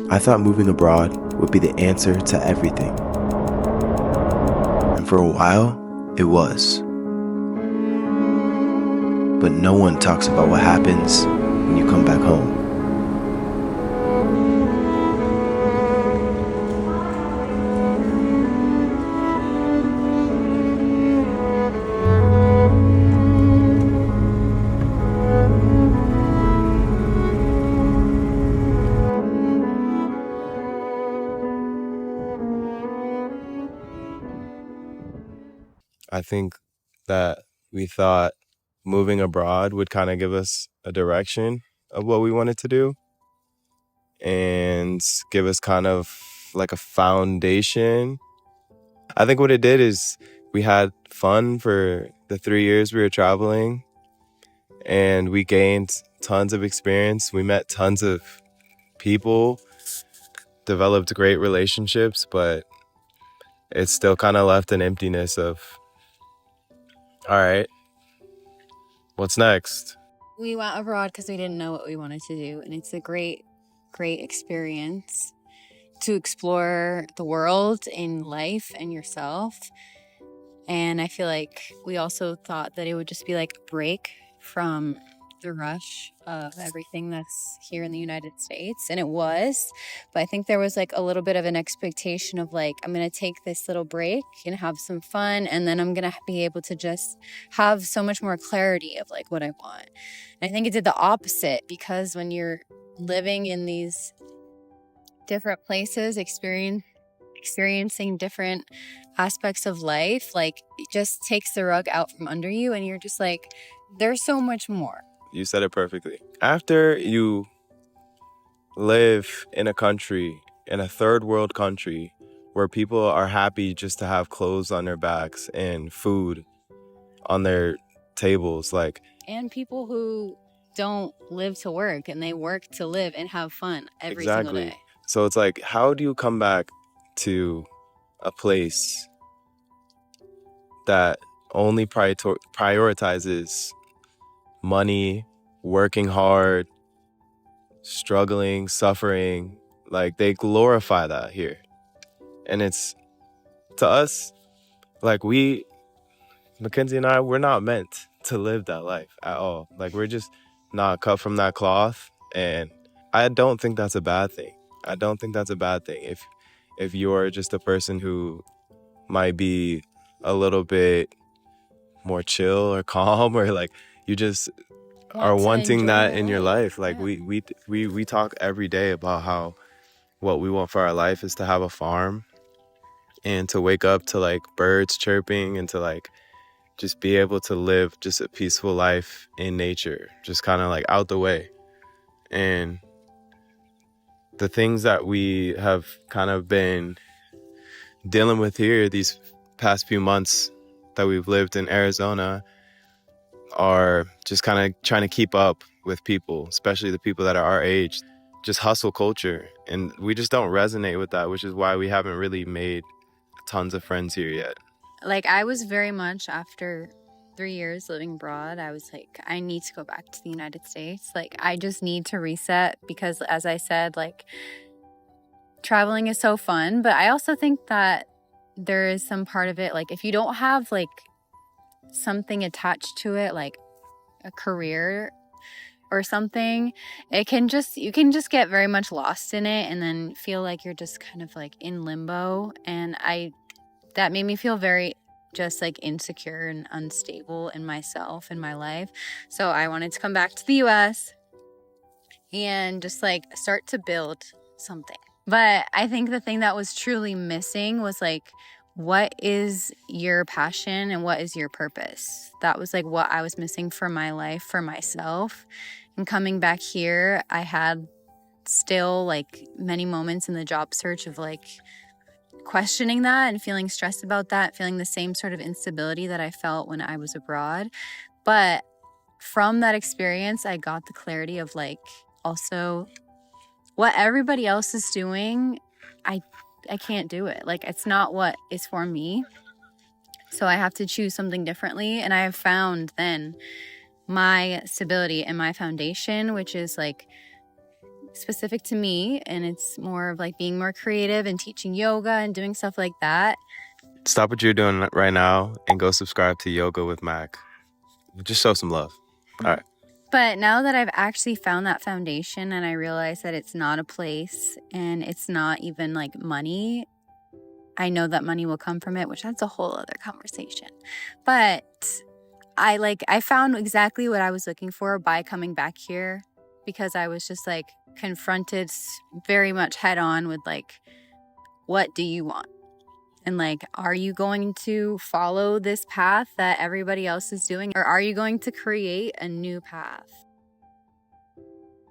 I thought moving abroad would be the answer to everything. And for a while, it was. But no one talks about what happens when you come back home. I think that we thought moving abroad would kind of give us a direction of what we wanted to do and give us kind of like a foundation. I think what it did is we had fun for the 3 years we were traveling, and we gained tons of experience. We met tons of people, developed great relationships, but it still kind of left an emptiness of, all right, what's next? We went abroad because we didn't know what we wanted to do, and it's a great experience to explore the world and life and yourself. And I feel like we also thought that it would just be like a break from the rush of everything that's here in the United States, and it was. But I think there was like a little bit of an expectation of like, I'm gonna take this little break and have some fun, and then I'm gonna be able to just have so much more clarity of like what I want. And I think it did the opposite, because when you're living in these different places, experiencing different aspects of life, like it just takes the rug out from under you, and you're just like, there's so much more. You said it perfectly. After you live in a country, in a third world country, where people are happy just to have clothes on their backs and food on their tables, like, And people who don't live to work, and they work to live and have fun every single day. So it's like, how do you come back to a place that only prioritizes money, working hard, struggling, suffering? Like, they glorify that here. And it's, to us, like, Mackenzie and I, we're not meant to live that life at all. Like, we're just not cut from that cloth. And I don't think that's a bad thing. I don't think that's a bad thing. If you're just a person who might be a little bit more chill or calm, or like you just are wanting that in your life. Like, yeah. we talk every day about how what we want for our life is to have a farm and to wake up to like birds chirping and to like just be able to live just a peaceful life in nature, just kind of like out the way. And the things that we have kind of been dealing with here these past few months that we've lived in Arizona are just kind of trying to keep up with people, especially the people that are our age, just hustle culture. And we just don't resonate with that, which is why we haven't really made tons of friends here yet. Like, I was very much, after 3 years living abroad, I was like, I need to go back to the United States. Like, I just need to reset, because as I said, like, traveling is so fun, but I also think that there is some part of it, like, if you don't have like something attached to it, like a career or something, you can just get very much lost in it, and then feel like you're just kind of like in limbo. And that made me feel very just like insecure and unstable in myself and my life. So I wanted to come back to the US and just like start to build something. But I think the thing that was truly missing was like, what is your passion and what is your purpose? That was like what I was missing for my life, for myself. And coming back here, I had still like many moments in the job search of like questioning that and feeling stressed about that, feeling the same sort of instability that I felt when I was abroad. But from that experience, I got the clarity of like, also, what everybody else is doing, I can't do it. Like, it's not what is for me. So I have to choose something differently. And I have found then my stability and my foundation, which is like specific to me, and it's more of like being more creative and teaching yoga and doing stuff like that. Stop what you're doing right now and go subscribe to Yoga with Mac. Just show some love. All right. But now that I've actually found that foundation and I realize that it's not a place and it's not even like money, I know that money will come from it, which that's a whole other conversation. But I found exactly what I was looking for by coming back here, because I was just like confronted very much head on with like, what do you want? And like, are you going to follow this path that everybody else is doing, or are you going to create a new path?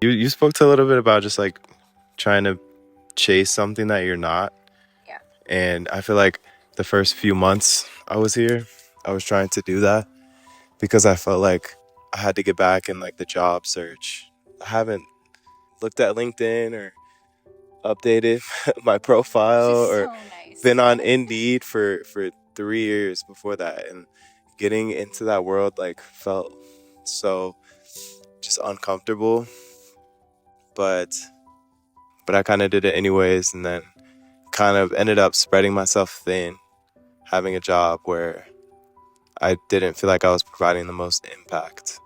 You spoke to a little bit about just like trying to chase something that you're not. Yeah. And I feel like the first few months I was here, I was trying to do that because I felt like I had to get back in like the job search. I haven't looked at LinkedIn or updated my profile or nice. been on Indeed for 3 years before that, and getting into that world like felt so just uncomfortable, but I kind of did it anyways, and then kind of ended up spreading myself thin, having a job where I didn't feel like I was providing the most impact.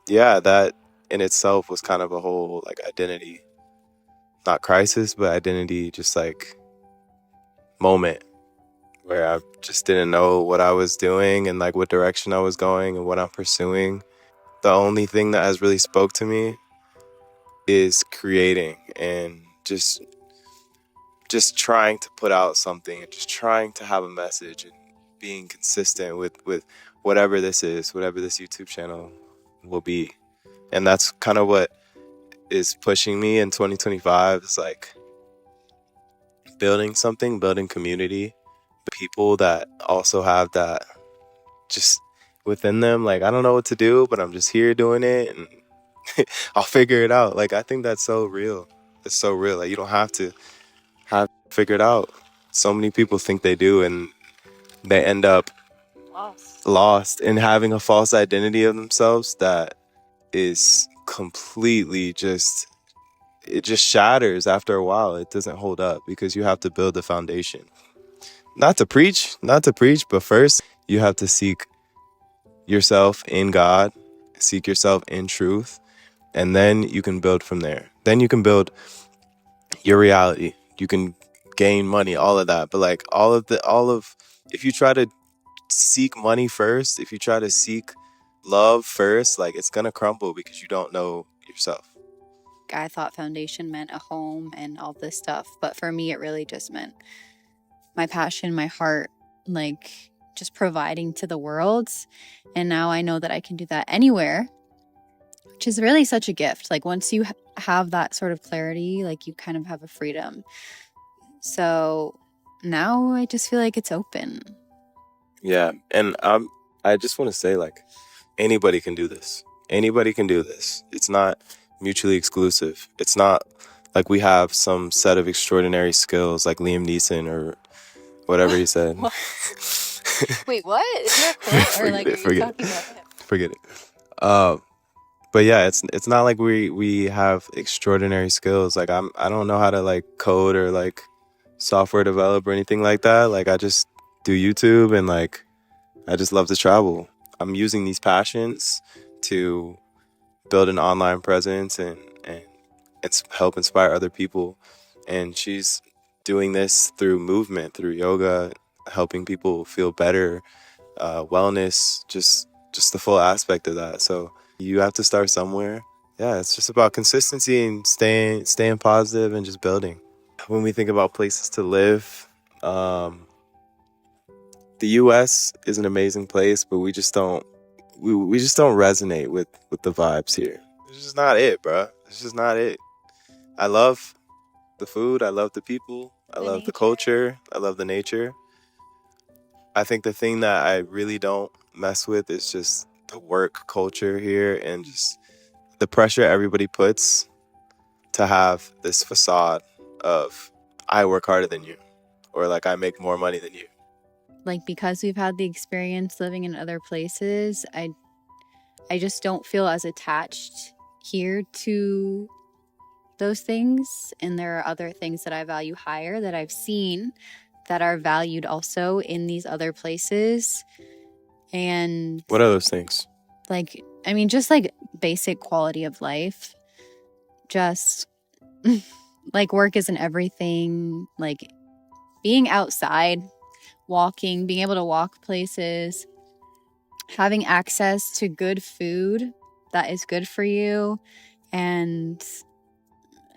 Yeah, that in itself was kind of a whole like identity, not crisis, but identity just like moment where I just didn't know what I was doing and like what direction I was going and what I'm pursuing. The only thing that has really spoke to me is creating and just trying to put out something and just trying to have a message and being consistent with whatever this is, whatever this YouTube channel will be. And that's kind of what is pushing me in 2025. It's like building something, building community, people that also have that just within them. Like, I don't know what to do, but I'm just here doing it and I'll figure it out. Like, I think that's so real. It's so real. Like, you don't have to have it figured out. So many people think they do, and they end up lost in having a false identity of themselves that is completely just, it just shatters after a while. It doesn't hold up because you have to build the foundation. Not to preach, but first you have to seek yourself in God, seek yourself in truth, and then you can build from there. Then you can build your reality. You can gain money, all of that. But like if you try to seek money first, if you try to seek love first, like it's gonna crumble because you don't know yourself. I thought foundation meant a home and all this stuff, but for me it really just meant my passion, my heart, like just providing to the world. And now I know that I can do that anywhere, which is really such a gift. Like once you have that sort of clarity, like you kind of have a freedom. So now I just feel like it's open. Yeah, and I just want to say, like, anybody can do this. Anybody can do this. It's not mutually exclusive. It's not like we have some set of extraordinary skills like Liam Neeson or whatever he said. Wait, what? Is there a quote? Or like, are you talking about him? Forget it. But yeah, it's not like we have extraordinary skills. Like I don't know how to like code or like software develop or anything like that. Like I just do YouTube and like I just love to travel. I'm using these passions to build an online presence and help inspire other people. And she's doing this through movement, through yoga, helping people feel better, wellness, just the full aspect of that. So you have to start somewhere. Yeah, it's just about consistency and staying positive and just building. When we think about places to live, the U.S. is an amazing place, but we just don't resonate with the vibes here. It's just not it, bro. It's just not it. I love the food. I love the people. I love the culture. I love the nature. I think the thing that I really don't mess with is just the work culture here and just the pressure everybody puts to have this facade of I work harder than you or like I make more money than you. Like because we've had the experience living in other places, I just don't feel as attached here to those things, and there are other things that I value higher that I've seen that are valued also in these other places. And What are those things? like, I mean, just like basic quality of life, just like work isn't everything, like being outside, walking, being able to walk places, having access to good food that is good for you, and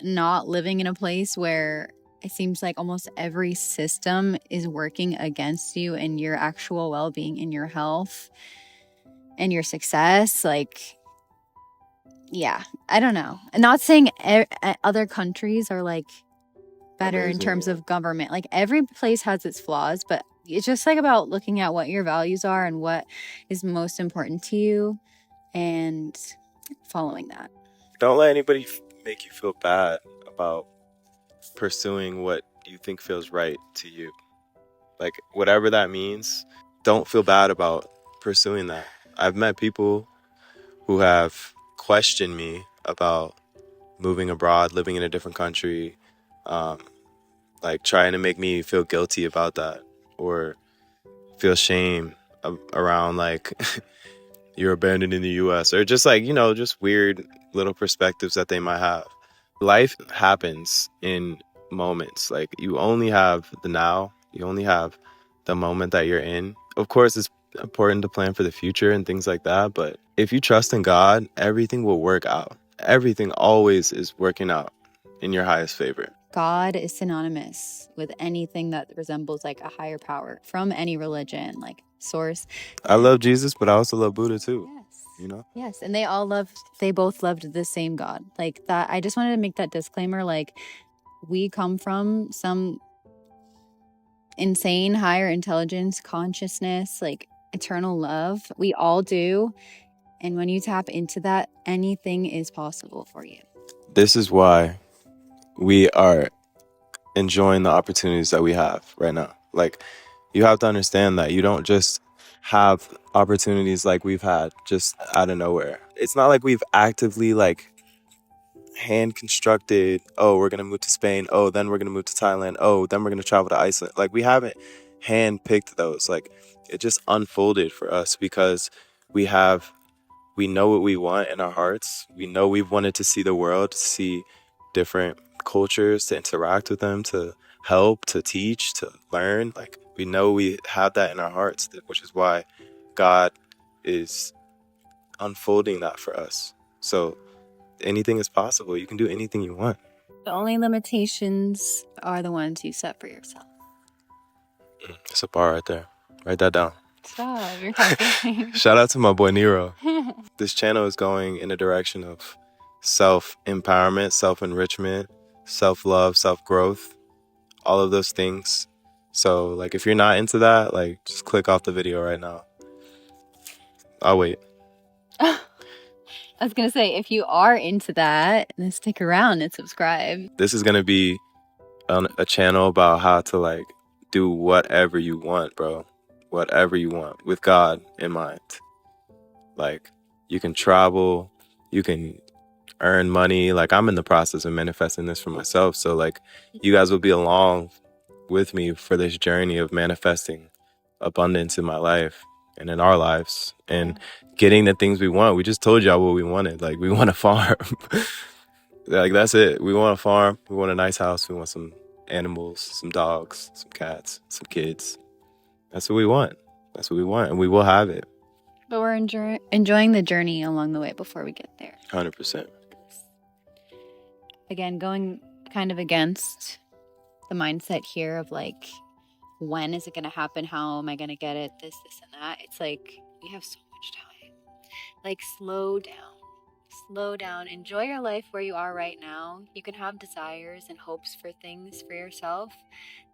not living in a place where it seems like almost every system is working against you and your actual well-being and your health and your success. Like, yeah, I don't know. I'm not saying other countries are like better in Amazing, terms yeah. of government. Like, every place has its flaws, but it's just like about looking at what your values are and what is most important to you and following that. Don't let anybody make you feel bad about pursuing what you think feels right to you. Like, whatever that means, don't feel bad about pursuing that. I've met people who have questioned me about moving abroad, living in a different country, like trying to make me feel guilty about that or feel shame around like you're abandoned in the US, or just like, just weird little perspectives that they might have. Life happens in moments. Like, you only have the now, you only have the moment that you're in. Of course, it's important to plan for the future and things like that, but if you trust in God, everything will work out. Everything always is working out in your highest favor. God is synonymous with anything that resembles like a higher power from any religion, like source. I love Jesus, but I also love Buddha too. Yes. Yes. And they both loved the same God. Like that. I just wanted to make that disclaimer. Like, we come from some insane higher intelligence, consciousness, like eternal love. We all do. And when you tap into that, anything is possible for you. This is why we are enjoying the opportunities that we have right now. Like, you have to understand that you don't just have opportunities like we've had just out of nowhere. It's not like we've actively like hand constructed, oh, we're gonna move to Spain, oh, then we're gonna move to Thailand, oh, then we're gonna travel to Iceland. Like, we haven't hand picked those. Like, it just unfolded for us because we know what we want in our hearts. We know we've wanted to see the world, to see different cultures, to interact with them, to help, to teach, to learn. Like, we know we have that in our hearts, which is why God is unfolding that for us. So anything is possible. You can do anything you want. The only limitations are the ones you set for yourself. It's a bar right there. Write that down. Stop, you're talking. Shout out to my boy Nero. This channel is going in a direction of self-empowerment, self-enrichment, self-love, self-growth, all of those things. So, like, if you're not into that, like, just click off the video right now. I'll wait. I was going to say, if you are into that, then stick around and subscribe. This is going to be a channel about how to, like, do whatever you want, bro. Whatever you want with God in mind. Like, you can travel, you can earn money. Like, I'm in the process of manifesting this for myself. So, like, you guys will be along with me for this journey of manifesting abundance in my life and in our lives and getting the things we want. We just told y'all what we wanted. Like, we want a farm. Like, that's it. We want a farm. We want a nice house. We want some animals, some dogs, some cats, some kids. That's what we want. That's what we want. And we will have it. But we're enjoying the journey along the way before we get there. 100%. Again, going kind of against the mindset here of like, when is it going to happen? How am I going to get it? This, and that. It's like, we have so much time. Like, slow down. Slow down. Enjoy your life where you are right now. You can have desires and hopes for things for yourself.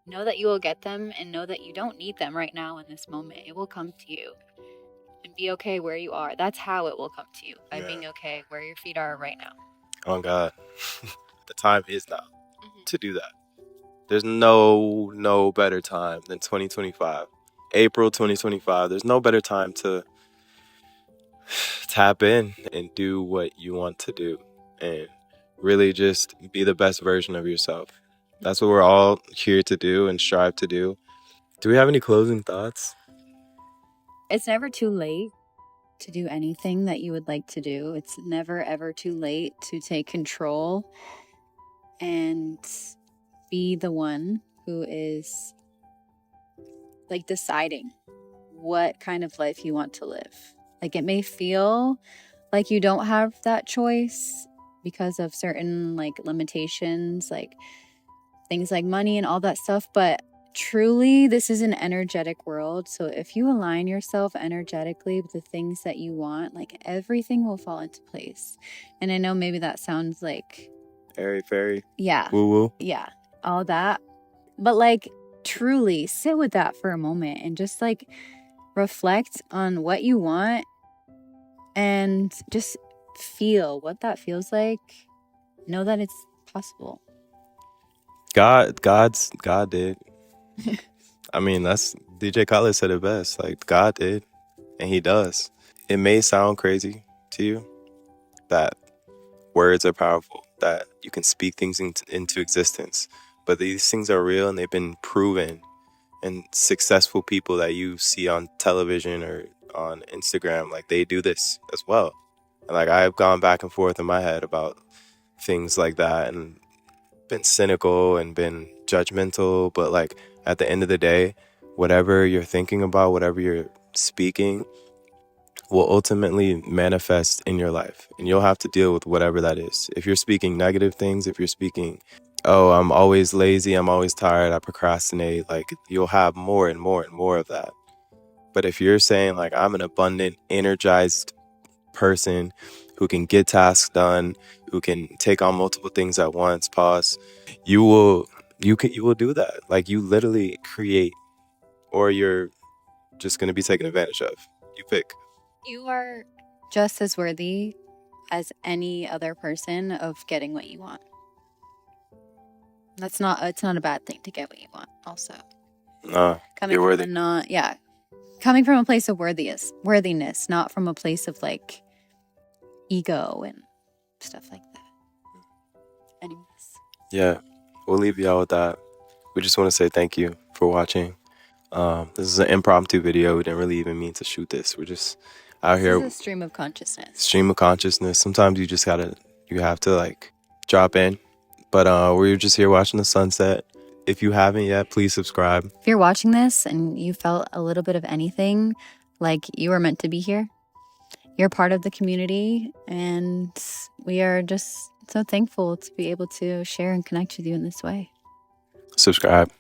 Know that you will get them, and know that you don't need them right now in this moment. It will come to you. And be okay where you are. That's how it will come to you, by being okay where your feet are right now. Oh, God. The time is now to do that. There's no better time than 2025. April 2025. There's no better time to tap in and do what you want to do and really just be the best version of yourself. That's what we're all here to do and strive to do. Do we have any closing thoughts? It's never too late to do anything that you would like to do. It's never ever too late to take control and be the one who is like deciding what kind of life you want to live. Like, it may feel like you don't have that choice because of certain like limitations, like things like money and all that stuff, but truly this is an energetic world. So if you align yourself energetically with the things that you want, like everything will fall into place. And I know maybe that sounds like Airy fairy, yeah, woo woo. yeah, all that, but like truly sit with that for a moment and just like reflect on what you want and just feel what that feels like. Know that it's possible. God did. I mean, that's DJ Khaled said it best. Like, God did, and He does. It may sound crazy to you that words are powerful, that you can speak things into existence, but these things are real and they've been proven. And successful people that you see on television or on Instagram, like, they do this as well. And like, I've gone back and forth in my head about things like that and been cynical and been judgmental, but like at the end of the day, whatever you're thinking about, whatever you're speaking will ultimately manifest in your life, and you'll have to deal with whatever that is. If you're speaking negative things, if you're speaking, oh, I'm always lazy, I'm always tired, I procrastinate, like, you'll have more and more and more of that. But if you're saying like, I'm an abundant, energized person who can get tasks done, who can take on multiple things at once, pause, you will do that. Like, you literally create, or you're just going to be taken advantage of. You pick. You are just as worthy as any other person of getting what you want. It's not a bad thing to get what you want also. You're worthy. Coming from a place of worthiness, not from a place of like ego and stuff like that. Anyways. Yeah, we'll leave y'all with that. We just want to say thank you for watching. This is an impromptu video. We didn't really even mean to shoot this. We're just out here. This is a stream of consciousness. Sometimes you have to like drop in. But we're just here watching the sunset. If you haven't yet, please subscribe. If you're watching this and you felt a little bit of anything, like you were meant to be here, you're part of the community, and we are just so thankful to be able to share and connect with you in this way. Subscribe.